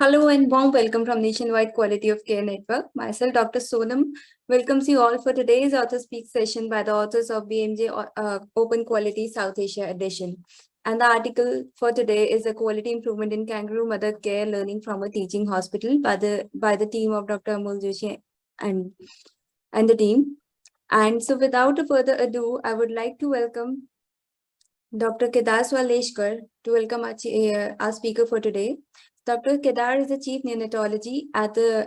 Hello and warm welcome from Nationwide Quality of Care Network. Myself, Dr. Sonam, welcomes you all for today's Author Speak session by the authors of BMJ Open Quality South Asia Edition. And the article for today is a quality improvement in Kangaroo Mother Care learning from a teaching hospital by the team of Dr. Amol Joshi and the team. And so without further ado, I would like to welcome Dr. Kedar Swaleshkar to welcome our speaker for today. Dr. Kedar is the chief neonatologist at the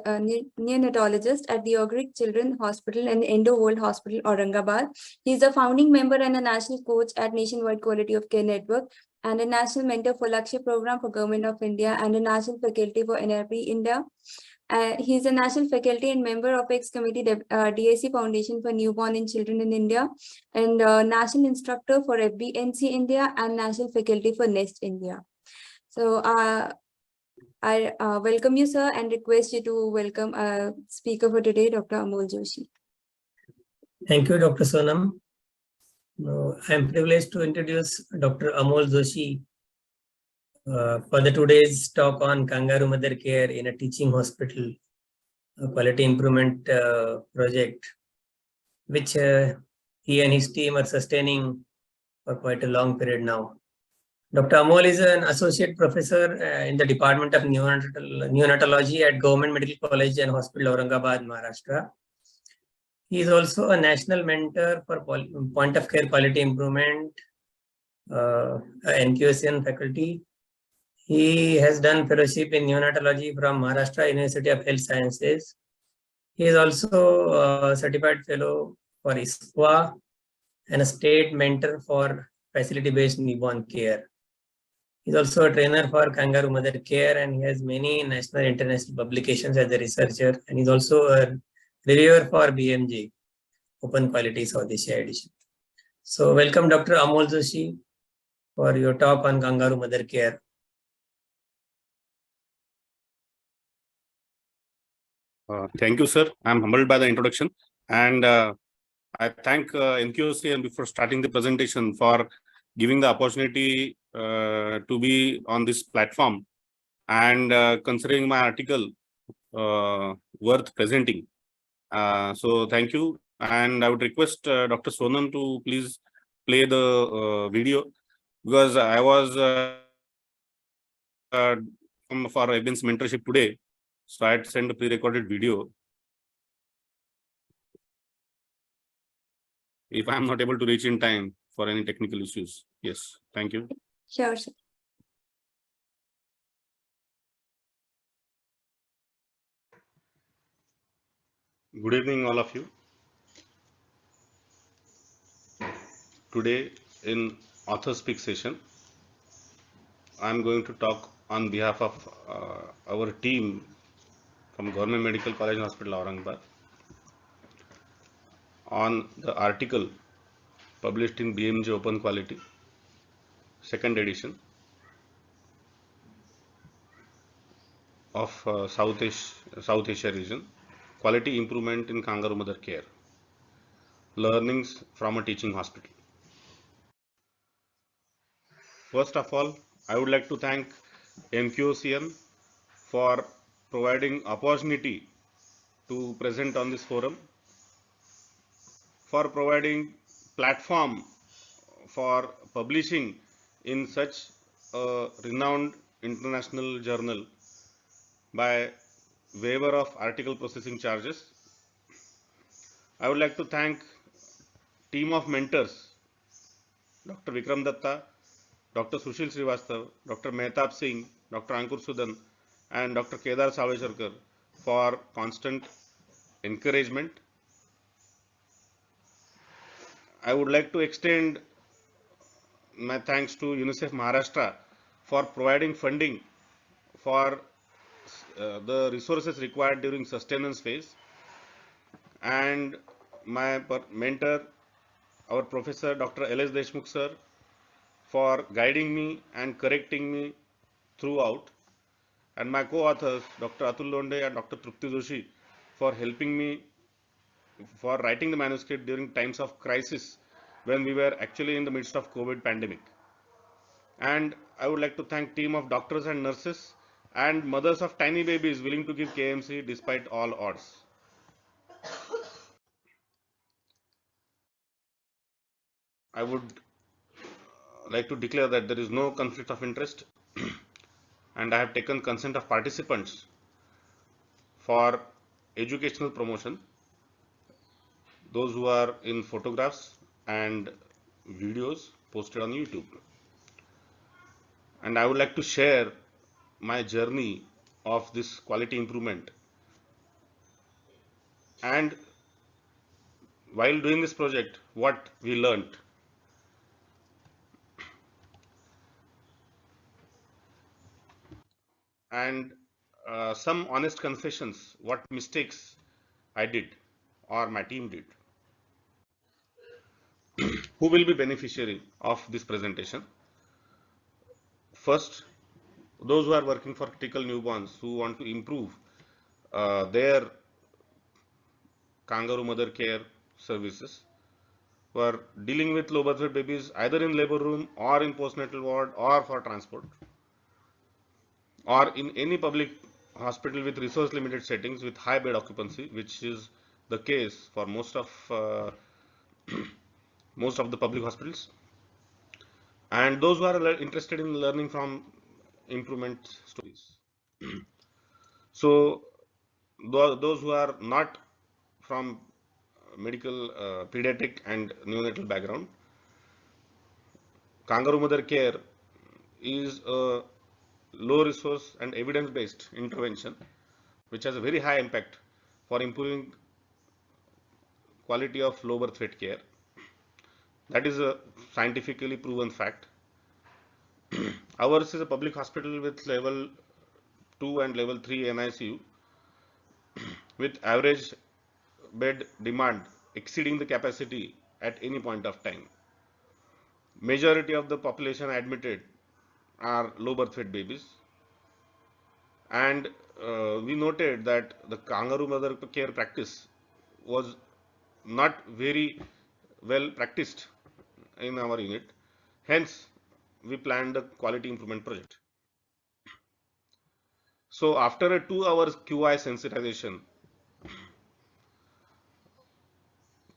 Ogric Children Hospital and Endo World Hospital, Aurangabad. He is a founding member and a national coach at Nationwide Quality of Care Network and a national mentor for Lakshya Program for Government of India and a national faculty for NRP India. He is a national faculty and member of ex-committee DAC Foundation for Newborn and Children in India and national instructor for FBNC India and national faculty for NEST India. So I welcome you, sir, and request you to welcome our speaker for today, Dr. Amol Joshi. Thank you, Dr. Sonam. I am privileged to introduce Dr. Amol Joshi for the today's talk on Kangaroo Mother Care in a teaching hospital, a quality improvement project, which he and his team are sustaining for quite a long period now. Dr. Amol is an associate professor in the Department of Neonatology at Government Medical College and Hospital, Aurangabad, Maharashtra. He is also a national mentor for point of care quality improvement, NQOCN faculty. He has done fellowship in neonatology from Maharashtra University of Health Sciences. He is also a certified fellow for ISQUA and a state mentor for facility-based newborn care. He's also a trainer for Kangaroo Mother Care, and he has many national and international publications as a researcher, and he's also a reviewer for BMJ Open Quality South Asia Edition. So welcome, Dr. Amol Joshi, for your talk on Kangaroo Mother Care. Thank you, sir. I'm humbled by the introduction, and I thank NQOCN before starting the presentation for giving the opportunity to be on this platform and considering my article worth presenting. So thank you, and I would request Dr. Sonam to please play the video, because I was for FBNC mentorship today, so I had sent a pre-recorded video. If I am not able to reach in time for any technical issues. Yes, thank you. Sure, sir. Good evening, all of you. Today in Author Speak session, I am going to talk on behalf of our team from Government Medical College and Hospital, Aurangabad, on the article published in BMJ Open Quality, 2nd edition of South Asia region, Quality Improvement in Kangaroo Mother Care, Learnings from a Teaching Hospital. First of all, I would like to thank NQOCN for providing opportunity to present on this forum, for providing platform for publishing in such a renowned international journal by waiver of article processing charges. I would like to thank team of mentors, Dr. Vikram Datta, Dr. Sushil Srivastav, Dr. Mehtab Singh, Dr. Ankur Sudan, and Dr. Kedar Swaleshkar for constant encouragement. I would like to extend my thanks to UNICEF Maharashtra for providing funding for the resources required during sustenance phase, and my mentor, our professor Dr. L.S. Deshmukh sir, for guiding me and correcting me throughout, and my co-authors Dr. Atul Londe and Dr. Trupti Joshi for helping me for writing the manuscript during times of crisis when we were actually in the midst of COVID pandemic. And I would like to thank team of doctors and nurses and mothers of tiny babies willing to give KMC despite all odds. I would like to declare that there is no conflict of interest and I have taken consent of participants for educational promotion, those who are in photographs and videos posted on YouTube. And I would like to share my journey of this quality improvement. And while doing this project, what we learned. And some honest confessions, what mistakes I did or my team did. Who will be beneficiary of this presentation? First, those who are working for critical newborns who want to improve their Kangaroo Mother Care services, who are dealing with low birth weight babies either in labor room or in postnatal ward or for transport, or in any public hospital with resource limited settings with high bed occupancy, which is the case for most of the public hospitals, and those who are interested in learning from improvement stories. So those who are not from medical pediatric and neonatal background, Kangaroo Mother Care is a low resource and evidence based intervention which has a very high impact for improving quality of low birth weight care. That is a scientifically proven fact. Ours is a public hospital with level 2 and level 3 NICU with average bed demand exceeding the capacity at any point of time. Majority of the population admitted are low birth weight babies, and we noted that the Kangaroo Mother Care practice was not very well practiced in our unit. Hence, we planned the quality improvement project. So after a 2 hours QI sensitization,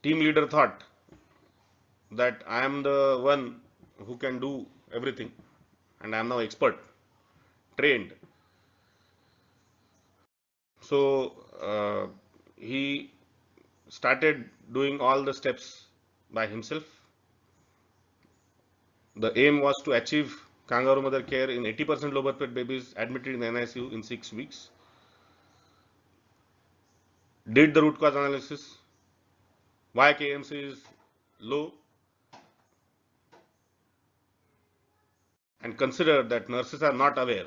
team leader thought that I am the one who can do everything and I am now expert, trained. So he started doing all the steps by himself. The aim was to achieve Kangaroo Mother Care in 80% low birth weight babies admitted in NICU in 6 weeks. Did the root cause analysis, why KMC is low, and considered that nurses are not aware,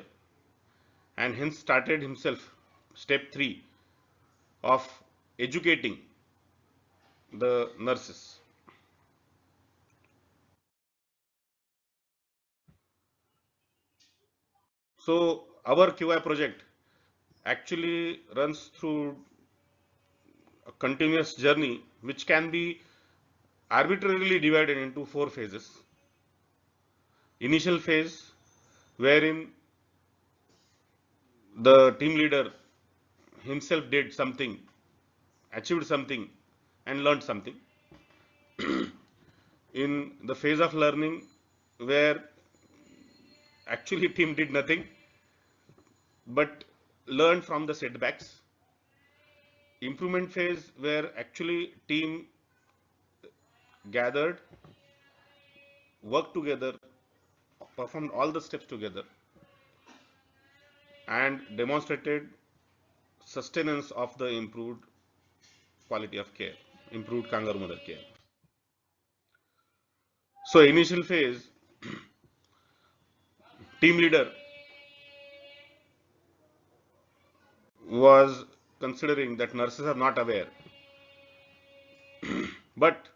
and hence started himself step 3 of educating the nurses. So our QI project actually runs through a continuous journey which can be arbitrarily divided into 4 phases. Initial phase, wherein the team leader himself did something, achieved something and learned something. In the phase of learning, where actually team did nothing but learned from the setbacks. Improvement phase, where actually team gathered, worked together, performed all the steps together and demonstrated sustenance of the improved quality of care, improved Kangaroo Mother Care. So initial phase, team leader was considering that nurses are not aware, but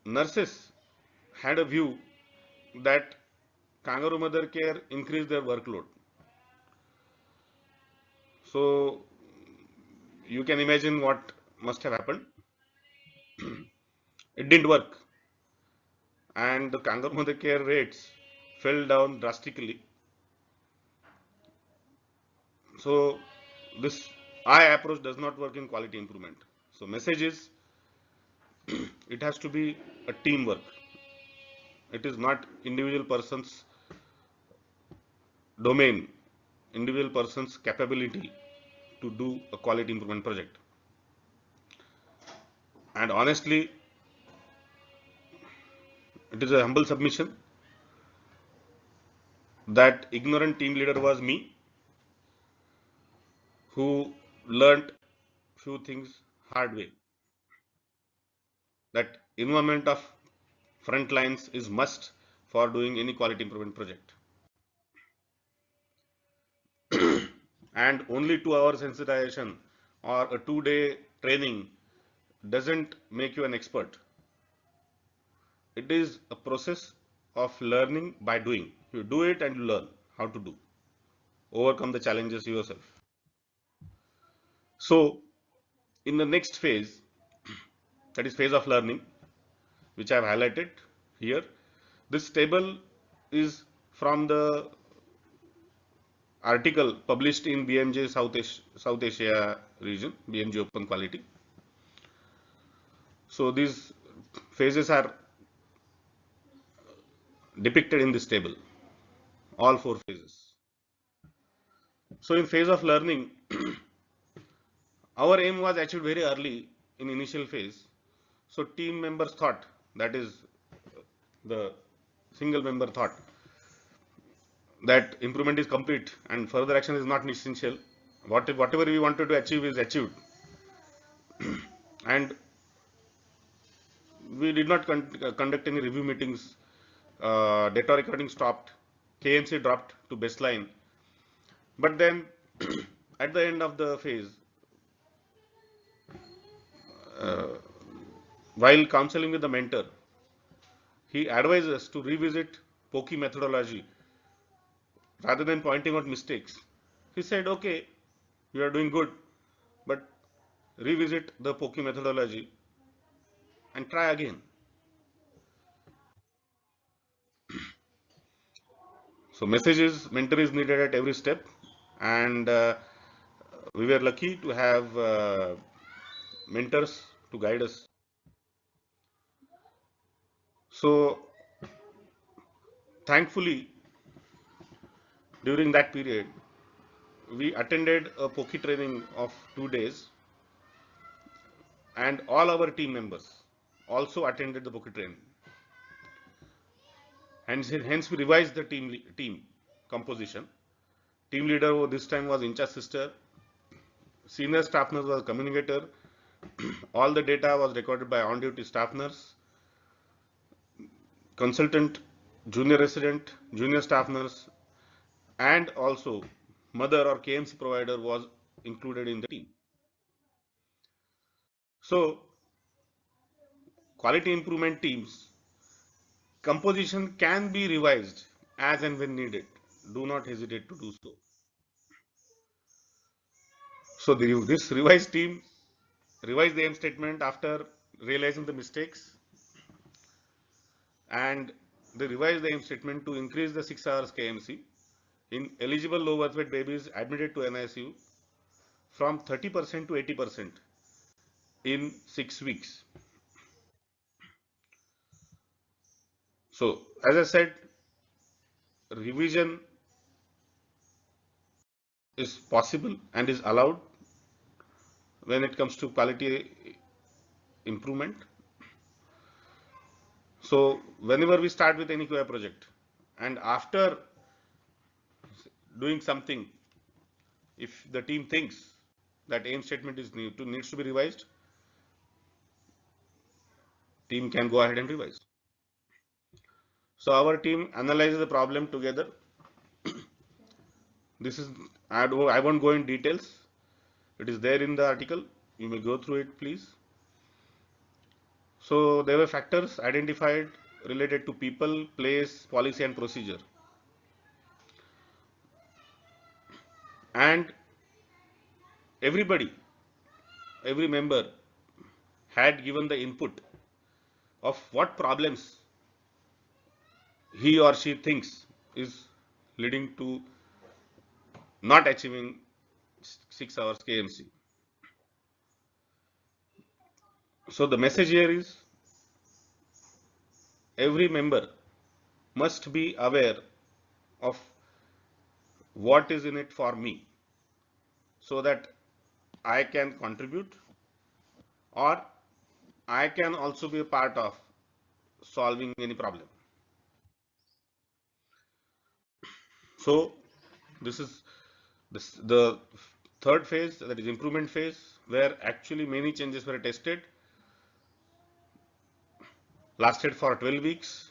nurses had a view that Kangaroo Mother Care increased their workload. So you can imagine what must have happened. It didn't work, and the Kangaroo Mother Care rates fell down drastically. So this I approach does not work in quality improvement. So message is it has to be a teamwork. It is not individual person's domain, individual person's capability to do a quality improvement project. And honestly, it is a humble submission that ignorant team leader was me, who learnt few things hard way. That involvement of front lines is must for doing any quality improvement project. And only 2 hours sensitization or a 2-day training doesn't make you an expert. It is a process of learning by doing. You do it and you learn how to do. Overcome the challenges yourself. So, in the next phase, that is phase of learning, which I have highlighted here, this table is from the article published in BMJ South Asia region, BMJ Open Quality. So these phases are depicted in this table, all 4 phases. So in phase of learning, our aim was achieved very early in initial phase. So team members thought, that is the single member thought, that improvement is complete and further action is not essential. Whatever we wanted to achieve is achieved. And we did not conduct any review meetings. Data recording stopped. KMC dropped to baseline. But then at the end of the phase, while counseling with the mentor, he advised us to revisit POCQI methodology rather than pointing out mistakes. He said, okay, you are doing good, but revisit the POCQI methodology and try again. So message is mentor is needed at every step, and we were lucky to have mentors to guide us. So thankfully, during that period, we attended a POCQI training of 2 days, and all our team members also attended the POCQI training. And hence we revised the team composition. Team leader this time was in-charge sister. Senior staff nurse was communicator. All the data was recorded by on-duty staff nurse. Consultant, junior resident, junior staff nurse, and also mother or KMC provider was included in the team. So, quality improvement teams composition can be revised as and when needed. Do not hesitate to do so. So, this revised team revised the aim statement after realizing the mistakes, and they revised the aim statement to increase the 6 hours KMC in eligible low birth weight babies admitted to NICU from 30% to 80% in 6 weeks. So, as I said, revision is possible and is allowed when it comes to quality improvement. So, whenever we start with any QA project, and after doing something, if the team thinks that aim statement is needs to be revised, team can go ahead and revise. So, our team analyzes the problem together. This is, I won't go in details. It is there in the article. You may go through it, please. So there were factors identified related to people, place, policy, and procedure. And everybody, every member had given the input of what problems he or she thinks is leading to not achieving 6 hours KMC. So the message here is every member must be aware of what is in it for me so that I can contribute or I can also be a part of solving any problem. So this is the third phase, that is improvement phase, where actually many changes were tested, lasted for 12 weeks,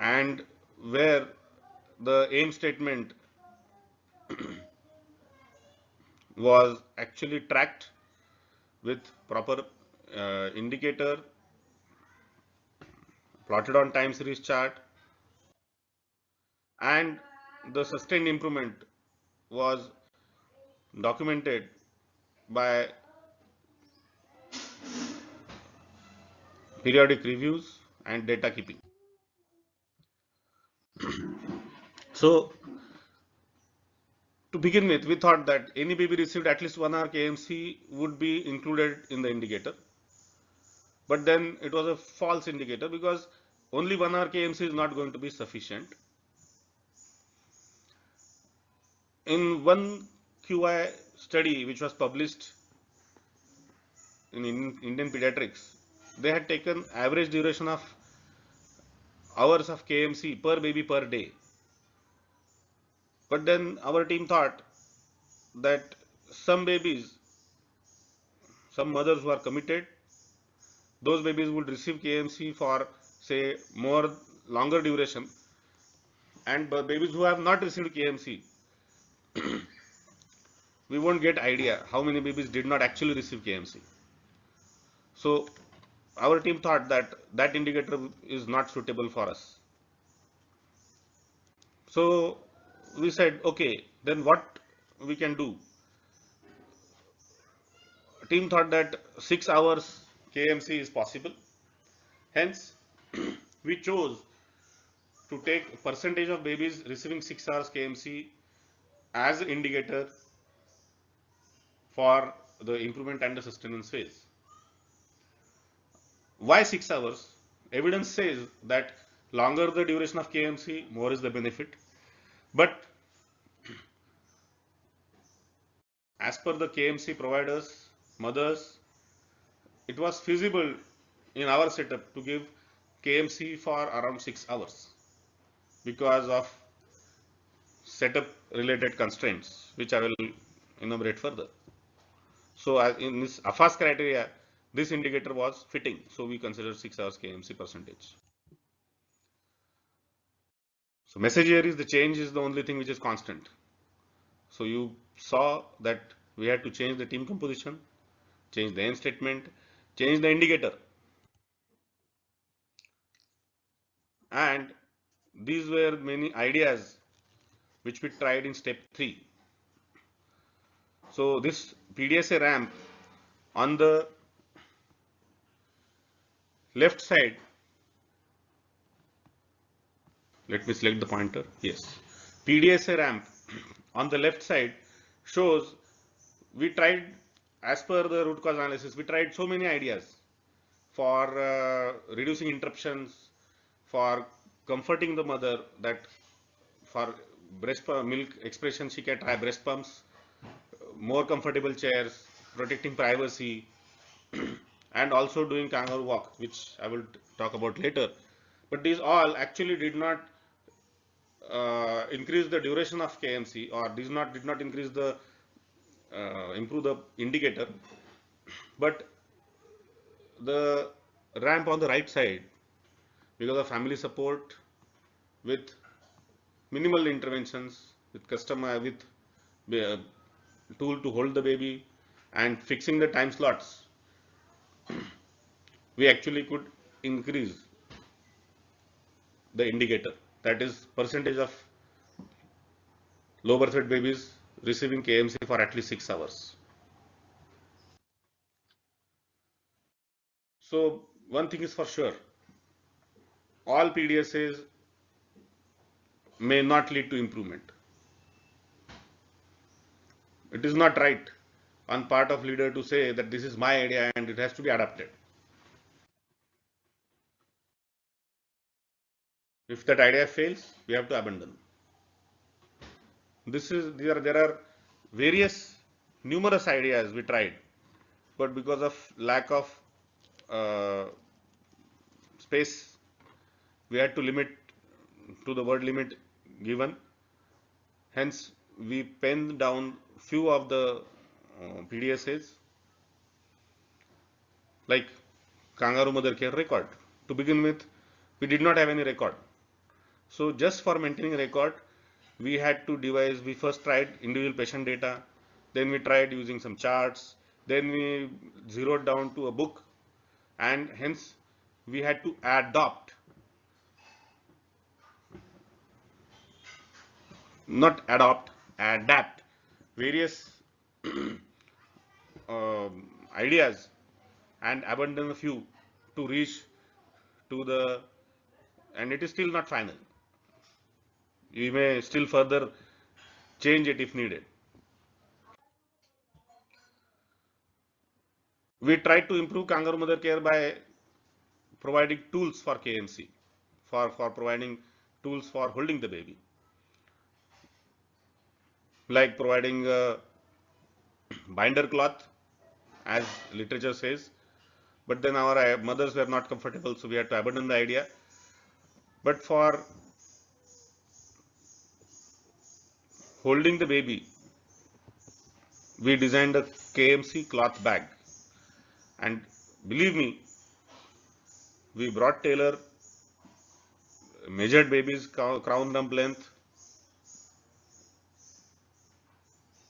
and where the aim statement was actually tracked with proper indicator plotted on time series chart, and the sustained improvement was documented by periodic reviews and data keeping. So to begin with, we thought that any baby received at least 1 hour KMC would be included in the indicator. But then it was a false indicator because only 1 hour KMC is not going to be sufficient. In one QI study which was published in Indian Pediatrics, they had taken average duration of hours of KMC per baby per day. But then our team thought that some babies, some mothers who are committed, those babies would receive KMC for say longer duration, and babies who have not received KMC, we won't get idea how many babies did not actually receive KMC. So our team thought that that indicator is not suitable for us. So we said, okay, then what we can do? Team thought that 6 hours KMC is possible. Hence, we chose to take percentage of babies receiving 6 hours KMC as an indicator for the improvement and the sustenance phase. Why 6 hours? Evidence says that longer the duration of KMC, more is the benefit. But as per the KMC providers, mothers, it was feasible in our setup to give KMC for around 6 hours because of setup related constraints, which I will enumerate further. So in this AFAS criteria, this indicator was fitting. So we consider 6 hours KMC percentage. So message here is the change is the only thing which is constant. So you saw that we had to change the team composition, change the end statement, change the indicator. And these were many ideas which we tried in step 3. So this PDSA ramp on the left side, let me select the pointer, yes. PDSA ramp on the left side shows we tried, as per the root cause analysis, we tried so many ideas for reducing interruptions, for comforting the mother, that for breast milk expression she can try breast pumps, more comfortable chairs, protecting privacy, and also doing kangaroo walk, which I will talk about later. But these all actually did not increase the duration of KMC, or did not increase the improve the indicator. But the ramp on the right side, because of family support, with minimal interventions, with customer, with tool to hold the baby and fixing the time slots, we actually could increase the indicator, that is percentage of low birth weight babies receiving KMC for at least 6 hours. So one thing is for sure, all PDSAs may not lead to improvement. It is not right on part of leader to say that this is my idea and it has to be adopted. If that idea fails, we have to abandon. There are various numerous ideas we tried, but because of lack of uh, space, we had to limit to the word limit given. Hence, we penned down few of the PDSAs like Kangaroo Mother Care record. To begin with, we did not have any record. So just for maintaining record, we had to devise, we first tried individual patient data, then we tried using some charts, then we zeroed down to a book, and hence we had to adapt various ideas and abandon a few to reach to the, and it is still not final. We may still further change it if needed. We tried to improve Kangaroo Mother Care by providing tools for KMC, for providing tools for holding the baby, like providing a binder cloth, as literature says. But then our mothers were not comfortable, so we had to abandon the idea. But for holding the baby, we designed a KMC cloth bag. And believe me, we brought tailor, measured baby's crown rump length,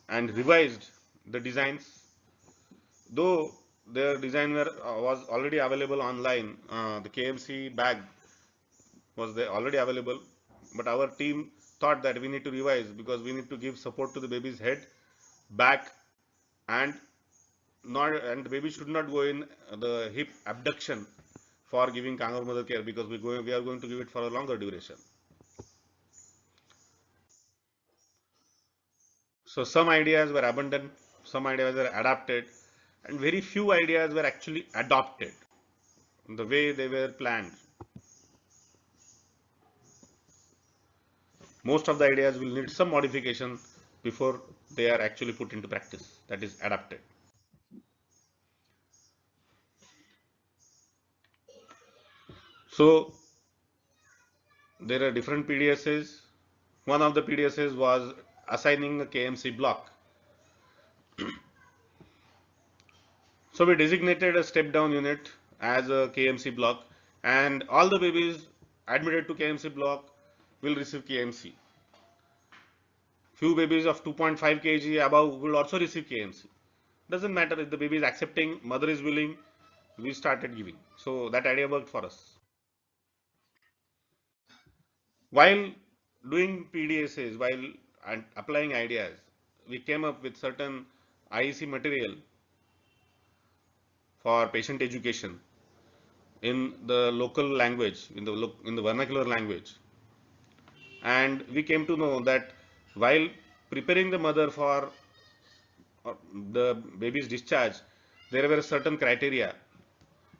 and revised the designs. Though their design was already available online, the KMC bag was there already available, but our team thought that we need to revise because we need to give support to the baby's head, back, and the baby should not go in the hip abduction for giving Kangaroo Mother Care, because we are going to give it for a longer duration. So some ideas were abandoned, some ideas were adapted, and very few ideas were actually adopted the way they were planned. Most of the ideas will need some modification before they are actually put into practice, that is adapted. So there are different PDSAs. One of the PDSAs was assigning a KMC block. So we designated a step down unit as a KMC block, and all the babies admitted to KMC block will receive KMC. Few babies of 2.5 kg above will also receive KMC. Doesn't matter if the baby is accepting, mother is willing, we started giving. So that idea worked for us. While doing PDSAs, while applying ideas, we came up with certain IEC material for patient education in the local language, in the vernacular language. And we came to know that while preparing the mother for the baby's discharge, there were certain criteria.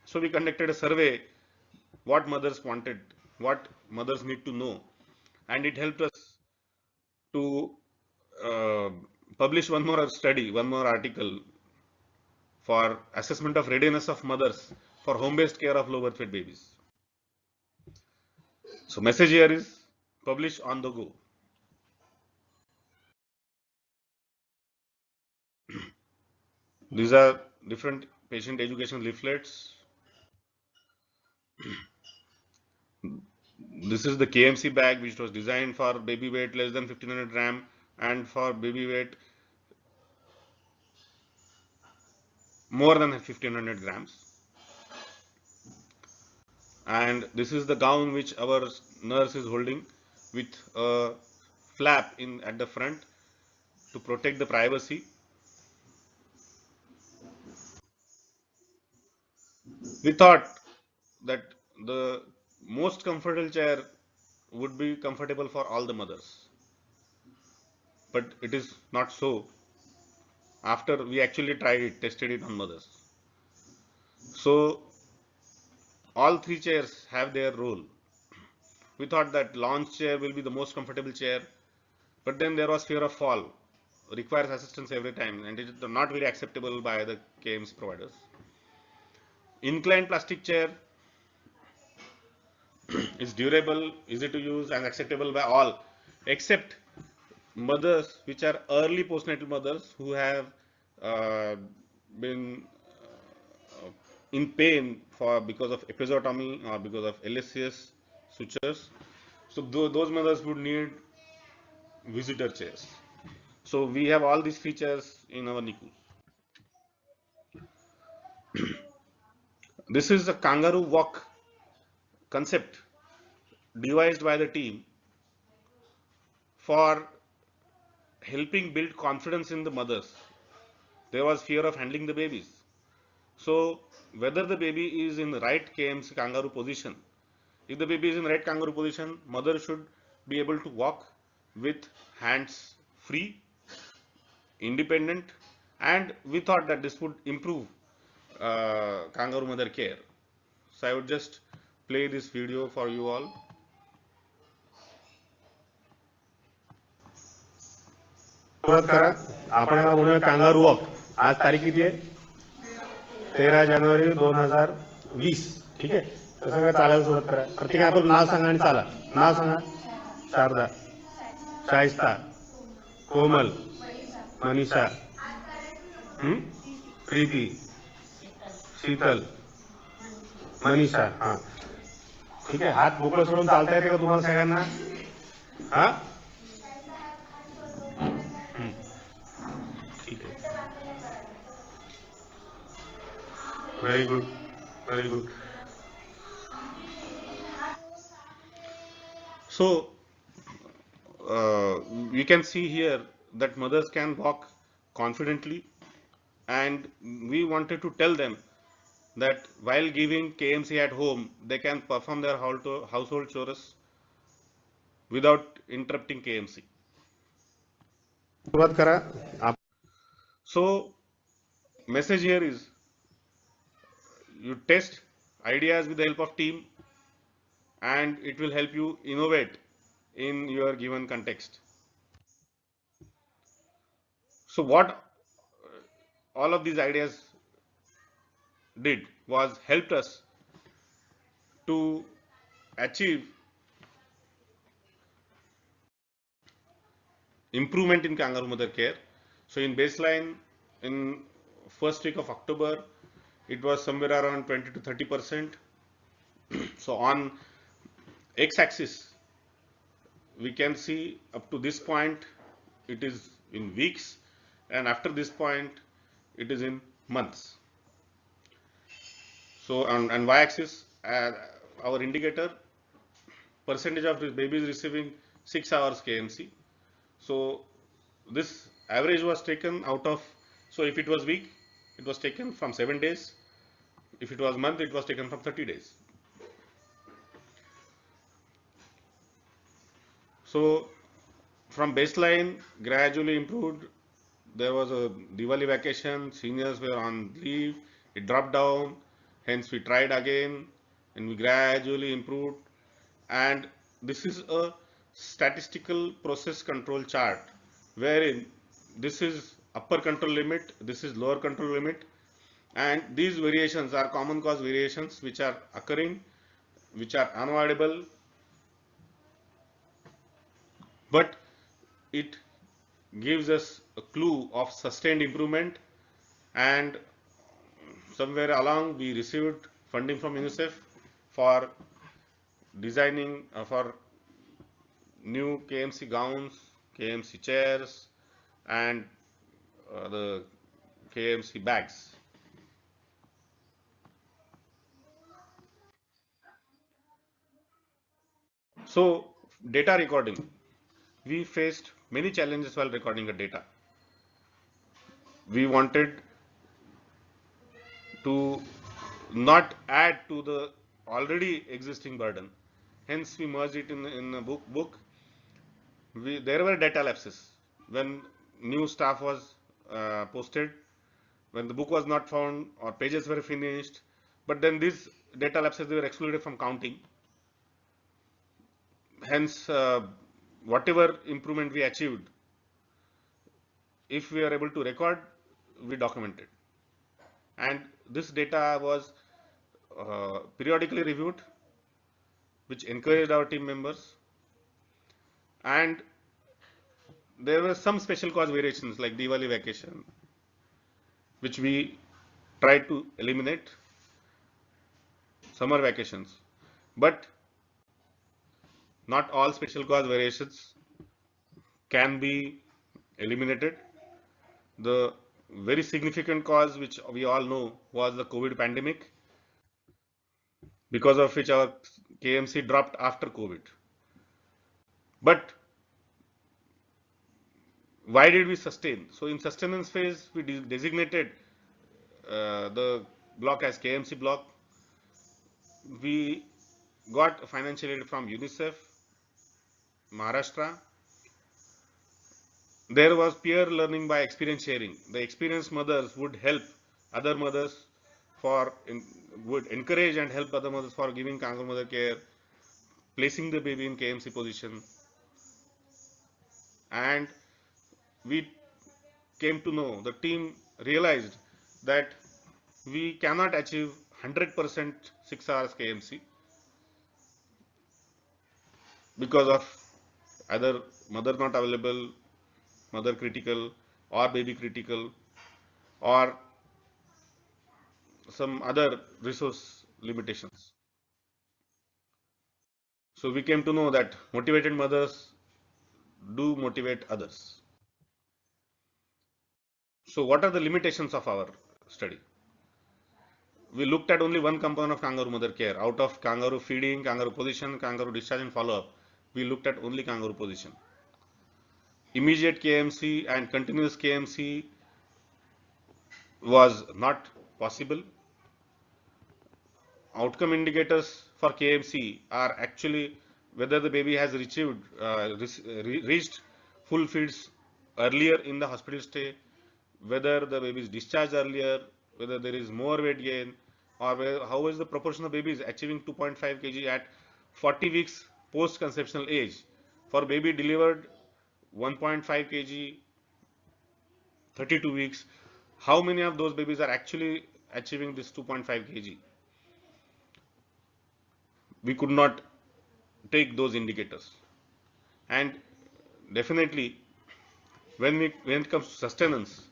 So we conducted a survey, what mothers wanted, what mothers need to know, and it helped us to publish one more study, one more article for assessment of readiness of mothers for home-based care of low birth weight babies. So message here is publish on the go. These are different patient education leaflets. This is the KMC bag which was designed for baby weight less than 1500 gram and for baby weight more than 1500 grams. And this is the gown which our nurse is holding with a flap at the front to protect the privacy. We thought that the most comfortable chair would be comfortable for all the mothers, but it is not so. after we actually tried it, tested it on mothers. So all three chairs have their role. We thought that lounge chair will be the most comfortable chair, but then there was fear of fall, requires assistance every time, and it is not very acceptable by the KMC providers. Inclined plastic chair is durable, easy to use, and acceptable by all, except mothers which are early postnatal mothers who have been in pain for because of episiotomy or because of LSCS sutures. So those mothers would need visitor chairs. So we have all these features in our NICU. This is a kangaroo walk concept devised by the team for helping build confidence in the mothers. There was fear of handling the babies. So whether the baby is in the right KMC kangaroo position, if the baby is in the right kangaroo position, mother should be able to walk with hands free, independent, and we thought that this would improve kangaroo mother care. So I would just play this video for you all. सुरुवात करा. आपण याला म्हणूया kangaroo walk. आज तारीख किती आहे? 13 जानेवारी 2020. ठीक आहे. तर सगळं चालायला सुरुवात करा. प्रत्येकाने आपलं नाव सांगा आणि चाला. नाव सांगा. शारदा, शाइस्ता, कोमल, मनीषा, प्रीती, शीतल, मनीषा. हा ठीक आहे. हात मोकळं सोडून चालता येते का तुम्हाला सगळ्यांना? हा very good, very good. So we can see here that mothers can walk confidently, and we wanted to tell them that while giving KMC at home, they can perform their household chores without interrupting KMC. सुरुवात करा. So message here is, you test ideas with the help of team, and it will help you innovate in your given context. So what all of these ideas did was helped us to achieve improvement in kangaroo mother care. So in baseline, in first week of October, it was somewhere around 20 to 30%. So on x-axis, we can see up to this point, it is in weeks, and after this point, it is in months. So on y-axis, our indicator, percentage of babies receiving 6 hours KMC. So this average was taken out of, so if it was week, it was taken from 7 days. If it was month, it was taken from 30 days. So from baseline, gradually improved. There was a Diwali vacation, seniors were on leave, it dropped down, hence we tried again and we gradually improved. And this is a statistical process control chart wherein this is upper control limit, this is lower control limit, and these variations are common cause variations which are occurring, which are unavoidable, but it gives us a clue of sustained improvement. And somewhere along we received funding from UNICEF for designing for new KMC gowns, KMC chairs, and the KMC bags. So data recording, we faced many challenges while recording the data. We wanted to not add to the already existing burden, hence we merged it in a book. There were data lapses when new staff was posted, when the book was not found or pages were finished, but then these data lapses, they were excluded from counting. Hence, whatever improvement we achieved, if we are able to record, we documented. And this data was periodically reviewed, which encouraged our team members. And there were some special cause variations like Diwali vacation, which we tried to eliminate, summer vacations. But not all special cause variations can be eliminated. The very significant cause, which we all know, was the COVID pandemic, because of which our KMC dropped after COVID. But why did we sustain? So in sustenance phase, we designated the block as KMC block. We got financial aid from UNICEF, Maharashtra. There was peer learning by experience sharing. The experienced mothers would help other mothers would encourage and help other mothers for giving Kangaroo Mother Care, placing the baby in KMC position. And we came to know, the team realized that we cannot achieve 100% 6 hours KMC because of either mother not available, mother critical, or baby critical, or some other resource limitations. So we came to know that motivated mothers do motivate others. So what are the limitations of our study? We looked at only one component of Kangaroo Mother Care. Out of kangaroo feeding, kangaroo position, kangaroo discharge and follow-up, we looked at only kangaroo position. Immediate KMC and continuous KMC was not possible. Outcome indicators for KMC are actually whether the baby has reached full feeds earlier in the hospital stay, whether the baby is discharged earlier, whether there is more weight gain, or how is the proportion of babies achieving 2.5 kg at 40 weeks post-conceptional age. For baby delivered 1.5 kg 32 weeks, how many of those babies are actually achieving this 2.5 kg? We could not take those indicators. And definitely, when it comes to sustenance,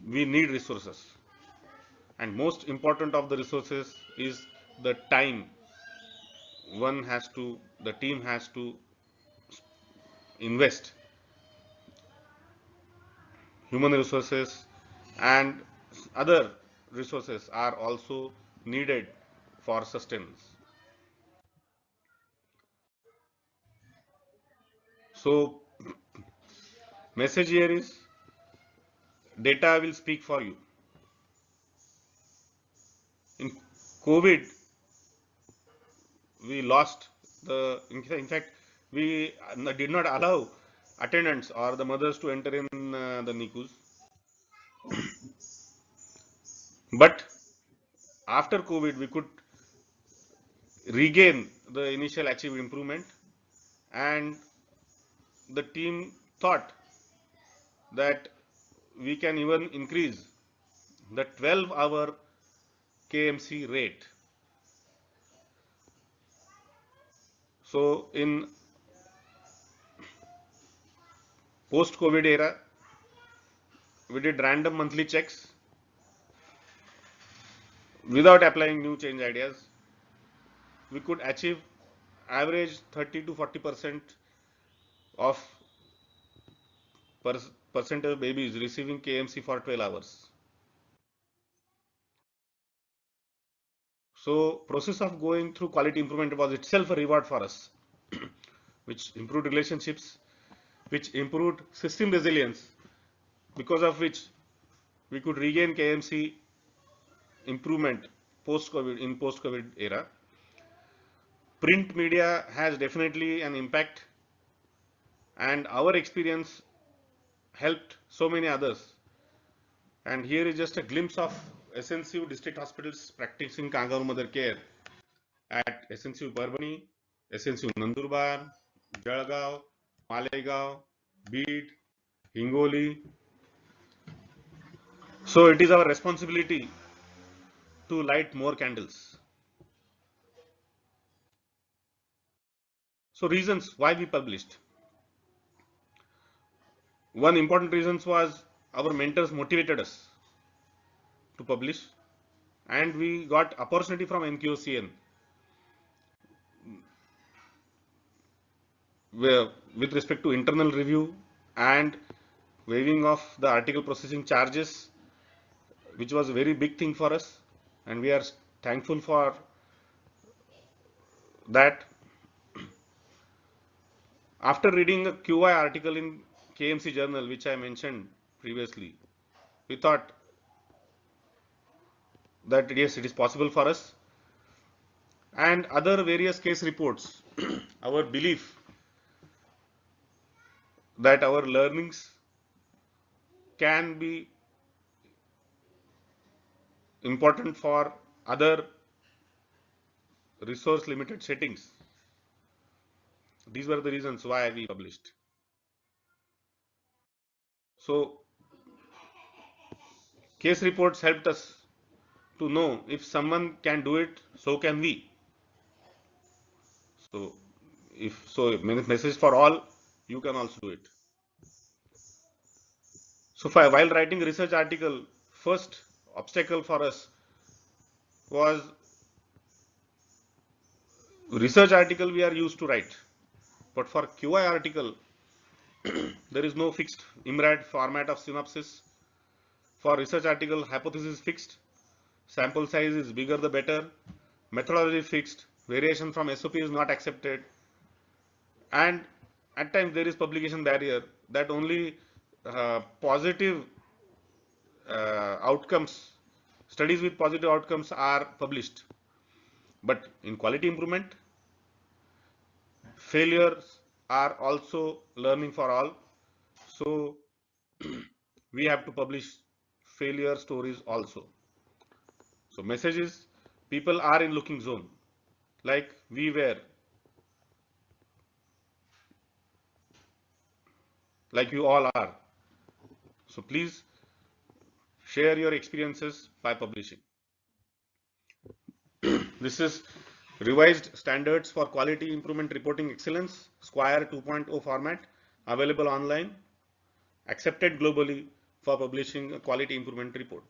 we need resources. And most important of the resources is the time the team has to invest. Human resources and other resources are also needed for sustenance. So, message here is data will speak for you. In COVID, we lost in fact, we did not allow attendants or the mothers to enter in the NICUs. But after COVID, we could regain the initial achieved improvement, and the team thought that we can even increase the 12-hour KMC rate. So in post-COVID era, we did random monthly checks without applying new change ideas. We could achieve average 30 to 40% of percent of babies receiving KMC for 12 hours. So process of going through quality improvement was itself a reward for us, which improved relationships, which improved system resilience, because of which we could regain KMC improvement in post-COVID era. Print media has definitely an impact, and our experience helped so many others And here is just a glimpse of SNCU district hospitals practicing Kangaroo Mother Care at SNCU Parbani, SNCU Nandurbar, Jalgaon, Malegaon, Beed, Hingoli. So it is our responsibility to light more candles. So reasons why we published. One important reason was our mentors motivated us to publish, and we got opportunity from NQOCN with respect to internal review and waiving of the article processing charges, which was a very big thing for us, and we are thankful for that. After reading a QI article in KMC journal, which I mentioned previously, we thought that yes, it is possible for us, and other various case reports, our belief that our learnings can be important for other resource limited settings. These were the reasons why we published. So case reports helped us to know if someone can do it, so can we. So message for all, you can also do it. So while writing research article, first obstacle for us was research article we are used to write, but for QI article there is no fixed IMRAD format of synopsis. For research article, hypothesis fixed, sample size is bigger the better, methodology fixed, variation from SOP is not accepted, and at times there is publication barrier that only positive outcomes, studies with positive outcomes are published. But in quality improvement, failures are also learning for all. So we have to publish failure stories also. So message is, people are in looking zone, like we were, like you all are. So please share your experiences by publishing. This is revised standards for quality improvement reporting excellence, Squire 2.0 format, available online, accepted globally for publishing a quality improvement report.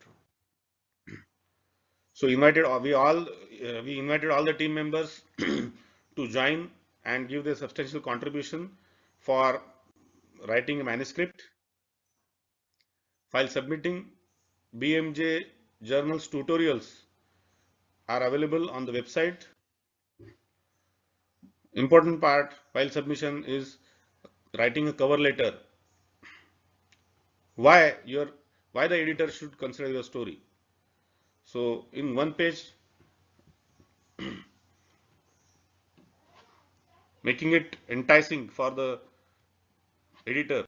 So we invited all the team members to join and give their substantial contribution for writing a manuscript. While submitting, BMJ journals tutorials are available on the website. Important part while submission is writing a cover letter. Why the editor should consider your story. So in one page, making it enticing for the editor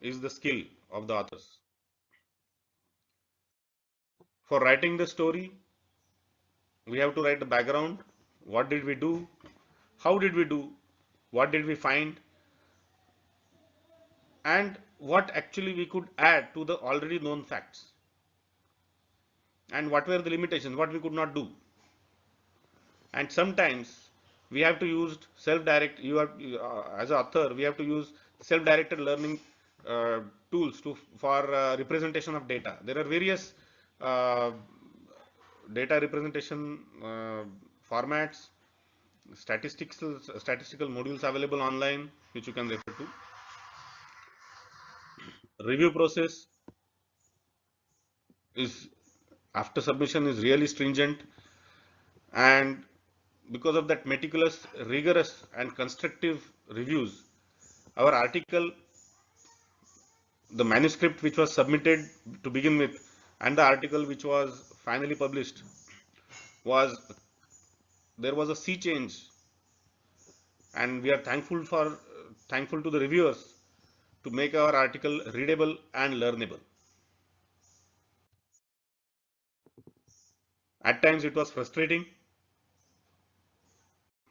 is the skill of the authors. For writing the story, we have to write the background. What did we do? How did we do? What did we find? And what actually we could add to the already known facts. And what were the limitations, what we could not do. And sometimes we have to use self-direct, as an author, we have to use self-directed learning tools for representation of data. There are various data representation formats, statistical modules available online, which you can refer to. Review process is, after submission, is really stringent, and because of that meticulous, rigorous and constructive reviews, our article, the manuscript which was submitted to begin with and the article which was finally published, there was a sea change, and we are thankful to the reviewers to make our article readable and learnable. At times it was frustrating,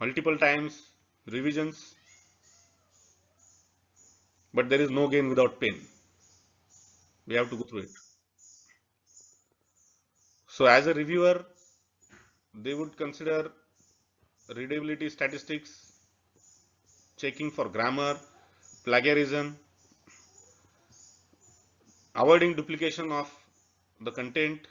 multiple times revisions, but there is no gain without pain. We have to go through it. So as a reviewer, they would consider readability statistics, checking for grammar, plagiarism, avoiding duplication of the content.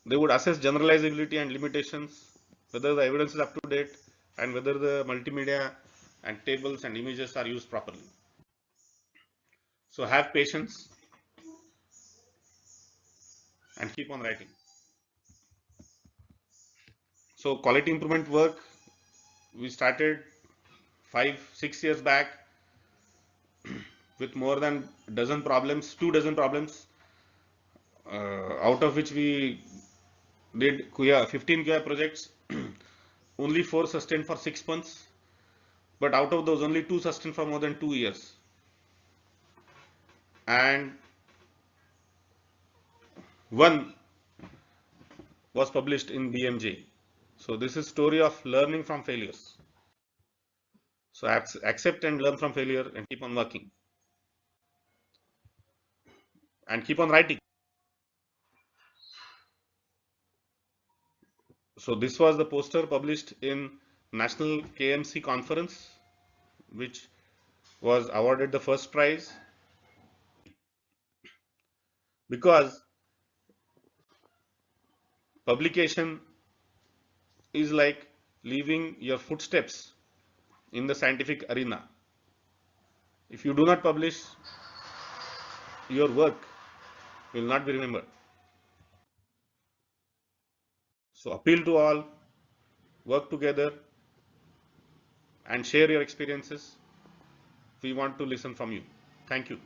They would assess generalizability and limitations, whether the evidence is up to date and whether the multimedia and tables and images are used properly. So have patience and keep on writing. So quality improvement work we started 5-6 years back with more than a dozen problems, 2 dozen problems, out of which we did 15 QA projects. Only 4 sustained for 6 months, but out of those only 2 sustained for more than 2 years. And 1 was published in BMJ. So this is story of learning from failures. So accept and learn from failure and keep on working. And keep on writing. So this was the poster published in National KMC conference, which was awarded the first prize. Because publication is like leaving your footsteps in the scientific arena. If you do not publish, your work will not be remembered. So appeal to all, work together and share your experiences. We want to listen from you. Thank you.